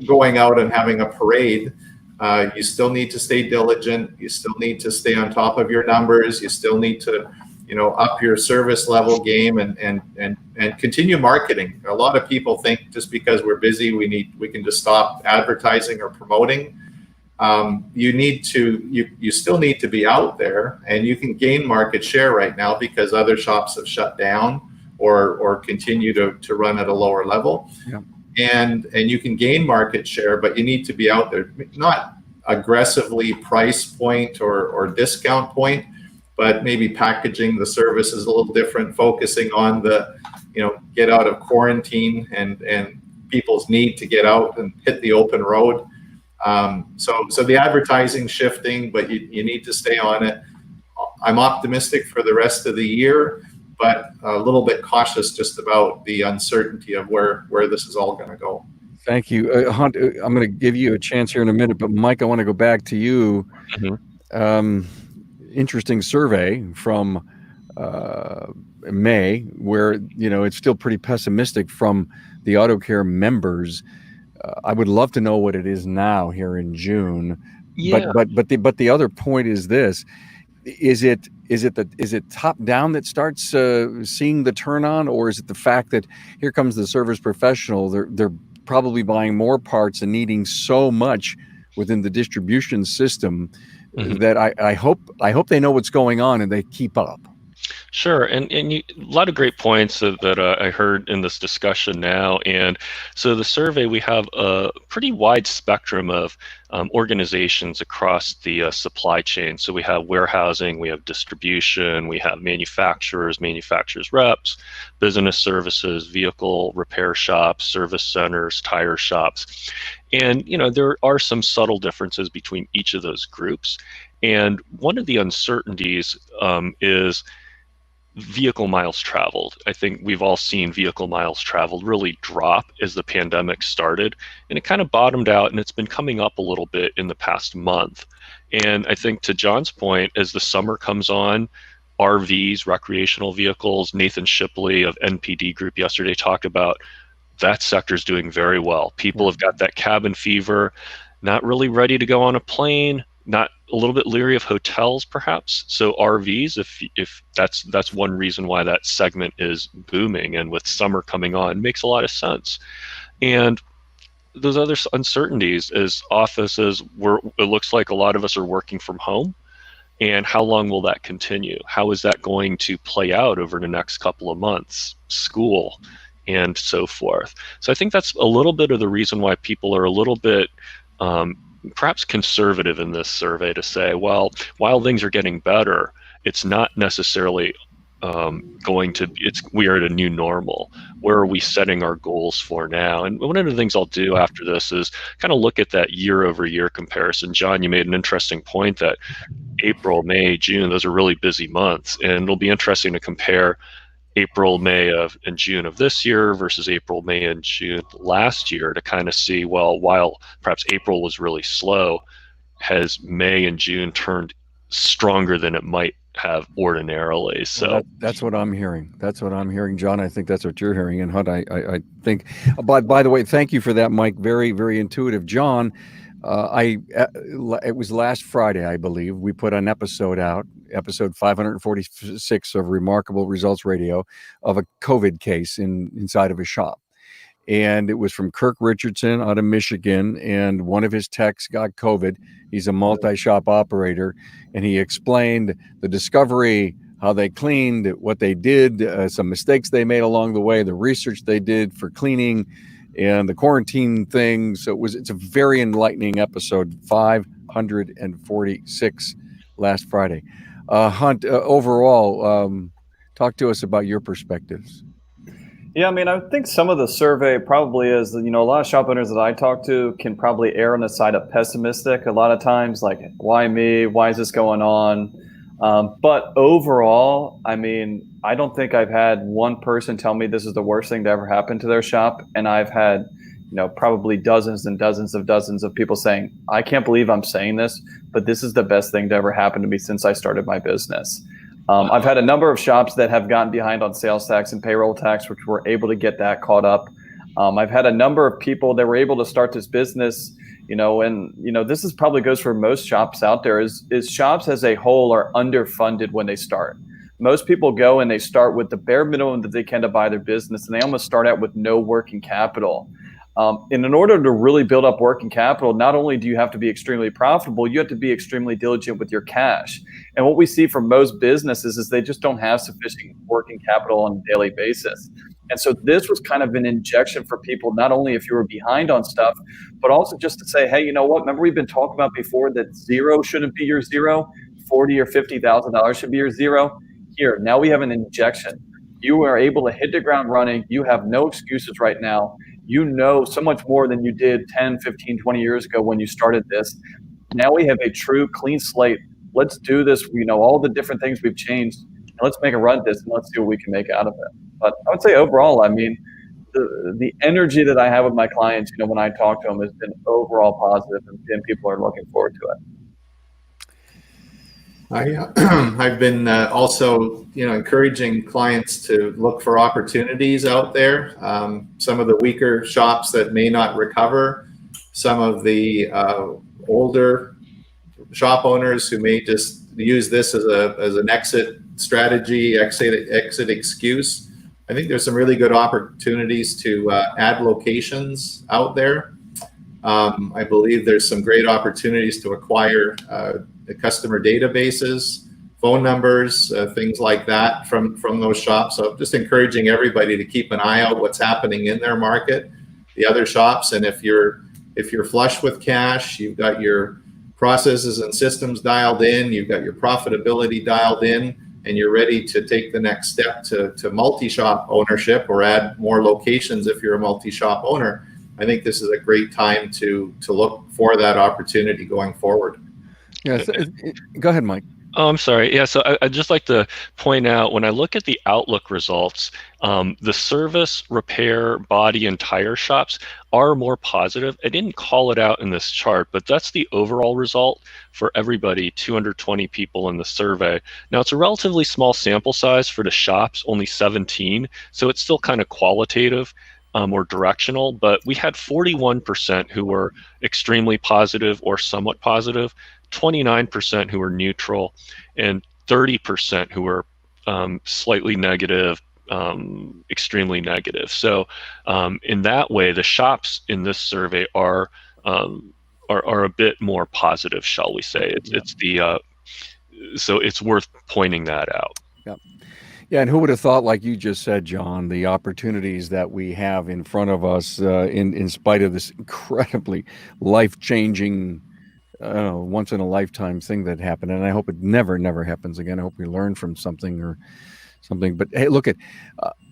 going out and having a parade. You still need to stay diligent. You still need to stay on top of your numbers. You still need to, up your service level game and continue marketing. A lot of people think just because we're busy, we can just stop advertising or promoting. You still need to be out there, and you can gain market share right now because other shops have shut down or continue to run at a lower level. Yeah. And you can gain market share, but you need to be out there, not aggressively price point or discount point, but maybe packaging the services a little different, focusing on the, get out of quarantine and people's need to get out and hit the open road. So the advertising shifting, but you need to stay on it. I'm optimistic for the rest of the year, but a little bit cautious just about the uncertainty of where this is all going to go. Thank you. Hunt, I'm going to give you a chance here in a minute, but Mike, I want to go back to you. Interesting survey from May where, it's still pretty pessimistic from the AutoCare members. I would love to know what it is now here in June. Yeah. But the other point is this: is it top down that starts seeing the turn on, or is it the fact that here comes the service professional? They're probably buying more parts and needing so much within the distribution system that I hope they know what's going on and they keep up. Sure, and a lot of great points that I heard in this discussion now. And so the survey, we have a pretty wide spectrum of organizations across the supply chain. So we have warehousing, we have distribution, we have manufacturers reps, business services, vehicle repair shops, service centers, tire shops. And there are some subtle differences between each of those groups. And one of the uncertainties is vehicle miles traveled. I think we've all seen vehicle miles traveled really drop as the pandemic started, and it kind of bottomed out, and it's been coming up a little bit in the past month. And I think, to John's point, as the summer comes on, RVs, recreational vehicles, Nathan Shipley of NPD Group yesterday talked about that sector's doing very well. People have got that cabin fever, not really ready to go on a plane, not a little bit leery of hotels, perhaps. So RVs, if that's one reason why that segment is booming, and with summer coming on, makes a lot of sense. And those other uncertainties as offices, it looks like a lot of us are working from home. And how long will that continue? How is that going to play out over the next couple of months? School and so forth. So I think that's a little bit of the reason why people are a little bit perhaps conservative in this survey, to say, well, while things are getting better, it's not necessarily we are at a new normal. Where are we setting our goals for now? And one of the things I'll do after this is kind of look at that year-over-year comparison. John, you made an interesting point that April, May, June, those are really busy months, and it'll be interesting to compare April, May and June of this year versus April, May, and June last year to kind of see, well, while perhaps April was really slow, has May and June turned stronger than it might have ordinarily? So well, that's what I'm hearing. That's what I'm hearing, John. I think that's what you're hearing. And Hunt, I think, by the way, thank you for that, Mike. Very, very intuitive. John, it was last Friday, I believe, we put an episode out, episode 546 of Remarkable Results Radio, of a COVID case inside of a shop. And it was from Kirk Richardson out of Michigan, and one of his techs got COVID. He's a multi-shop operator, and he explained the discovery, how they cleaned, what they did, some mistakes they made along the way, the research they did for cleaning, and the quarantine thing. So it's a very enlightening episode, 546 last Friday. Hunt, overall, talk to us about your perspectives. Yeah, I mean, I think some of the survey probably is, a lot of shop owners that I talk to can probably err on the side of pessimistic a lot of times, like, why me? Why is this going on? But overall, I mean, I don't think I've had one person tell me this is the worst thing to ever happen to their shop. And I've had, probably dozens and dozens of people saying, I can't believe I'm saying this, but this is the best thing to ever happen to me since I started my business. I've had a number of shops that have gotten behind on sales tax and payroll tax, which were able to get that caught up. I've had a number of people that were able to start this business, this is probably goes for most shops out there, is shops as a whole are underfunded when they start. Most people go and they start with the bare minimum that they can to buy their business, and they almost start out with no working capital. And in order to really build up working capital, not only do you have to be extremely profitable, you have to be extremely diligent with your cash. And what we see from most businesses is they just don't have sufficient working capital on a daily basis. And so this was kind of an injection for people, not only if you were behind on stuff, but also just to say, hey, you know what? Remember we've been talking about before that zero shouldn't be your zero, $40,000 or $50,000 should be your zero. Here, now we have an injection. You are able to hit the ground running. You have no excuses right now. you know so much more than you did 10, 15, 20 years ago when you started this. Now we have a true clean slate. Let's do this. We know all the different things we've changed, and let's make a run at this, and let's see what we can make out of it. But I would say overall, I mean, the energy that I have with my clients, when I talk to them, has been overall positive, and people are looking forward to it. I've been also, encouraging clients to look for opportunities out there. Some of the weaker shops that may not recover, some of the older shop owners who may just use this as an exit strategy, exit excuse. I think there's some really good opportunities to add locations out there. I believe there's some great opportunities to acquire the customer databases, phone numbers, things like that from those shops. So just encouraging everybody to keep an eye out what's happening in their market, the other shops. And if you're flush with cash, you've got your processes and systems dialed in, you've got your profitability dialed in, and you're ready to take the next step to multi-shop ownership or add more locations if you're a multi-shop owner, I think this is a great time to look for that opportunity going forward. Yeah, go ahead, Mike. Oh, I'm sorry. Yeah, so I'd just like to point out, when I look at the Outlook results, the service, repair, body, and tire shops are more positive. I didn't call it out in this chart, but that's the overall result for everybody, 220 people in the survey. Now, it's a relatively small sample size for the shops, only 17, so it's still kind of qualitative or directional, but we had 41% who were extremely positive or somewhat positive, 29% who were neutral, and 30% who were slightly negative, extremely negative. So in that way, the shops in this survey are a bit more positive, shall we say? It's the so it's worth pointing that out. Yeah, and who would have thought, like you just said, John, the opportunities that we have in front of us in spite of this incredibly life-changing, once-in-a-lifetime thing that happened. And I hope it never happens again. I hope we learn from something. But hey, look,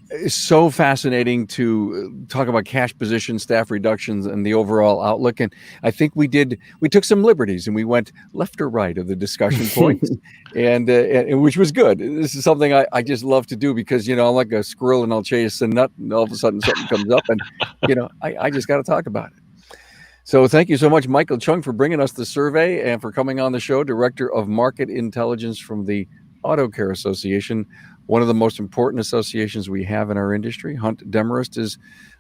it's so fascinating to talk about cash position, staff reductions, and the overall outlook. And I think we took some liberties and we went left or right of the discussion points, and which was good. This is something I just love to do because, I'm like a squirrel and I'll chase a nut and all of a sudden something comes up and, I just got to talk about it. So thank you so much, Michael Chung, for bringing us the survey and for coming on the show, Director of Market Intelligence from the Auto Care Association, one of the most important associations we have in our industry. Hunt Demarest is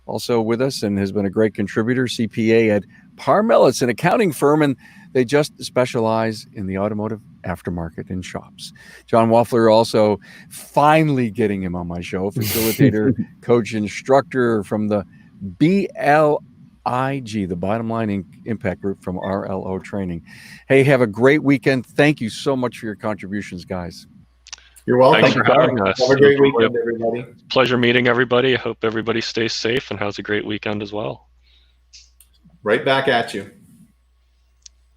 also with us and has been a great contributor, CPA at Parmel. It's an accounting firm, and they just specialize in the automotive aftermarket in shops. John Waffler also finally getting him on my show, facilitator, coach, instructor from the BLIG, the Bottom Line Impact Group from RLO Training. Hey, have a great weekend. Thank you so much for your contributions, guys. You're welcome. Thanks for having us. Have a great weekend, everybody. Pleasure meeting everybody. I hope everybody stays safe and has a great weekend as well. Right back at you.